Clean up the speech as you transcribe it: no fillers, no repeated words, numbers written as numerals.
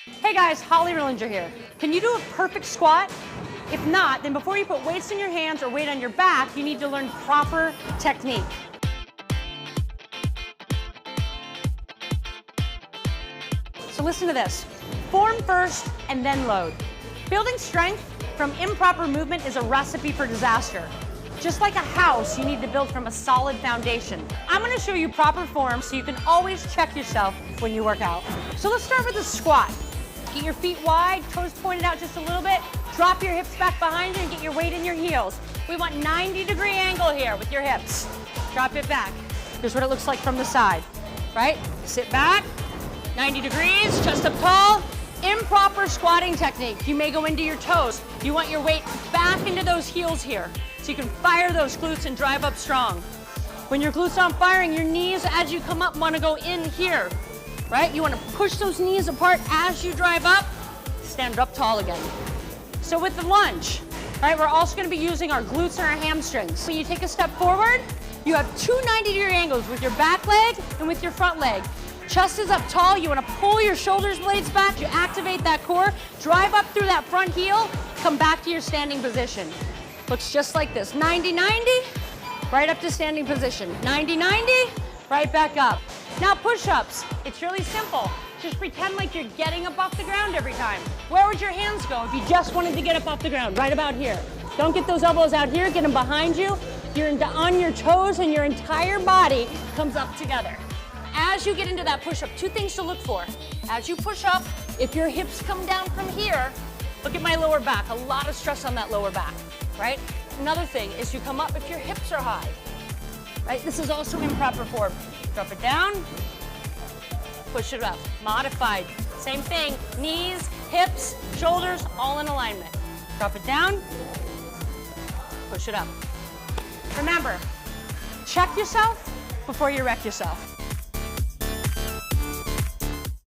Hey guys, Holly Rilinger here. Can you do a perfect squat? If not, then before you put weights in your hands or weight on your back, you need to learn proper technique. So listen to this. Form first and then load. Building strength from improper movement is a recipe for disaster. Just like a house, you need to build from a solid foundation. I'm gonna show you proper form so you can always check yourself when you work out. So let's start with the squat. Get your feet wide, toes pointed out just a little bit. Drop your hips back behind you and get your weight in your heels. We want 90-degree angle here with your hips. Drop it back. Here's what it looks like from the side, right? Sit back, 90 degrees, chest up tall. Improper squatting technique. You may go into your toes. You want your weight back into those heels here so you can fire those glutes and drive up strong. When your glutes aren't firing, your knees as you come up want to go in here, right? You want to push those knees apart as you drive up. Stand up tall again. So with the lunge, right, we're also going to be using our glutes and our hamstrings. When you take a step forward, you have two 90-degree angles with your back leg and with your front leg. Chest is up tall, you want to pull your shoulders blades back, you activate that core, drive up through that front heel, come back to your standing position. Looks just like this, 90-90, right up to standing position. 90-90, right back up. Now push-ups, it's really simple. Just pretend like you're getting up off the ground every time. Where would your hands go if you just wanted to get up off the ground? Right about here. Don't get those elbows out here, get them behind you. You're on your toes and your entire body comes up together. As you get into that push-up, two things to look for. As you push up, if your hips come down from here, look at my lower back, a lot of stress on that lower back, right? Another thing is you come up if your hips are high, right? This is also improper form. Drop it down, push it up. Modified, same thing, knees, hips, shoulders, all in alignment. Drop it down, push it up. Remember, check yourself before you wreck yourself.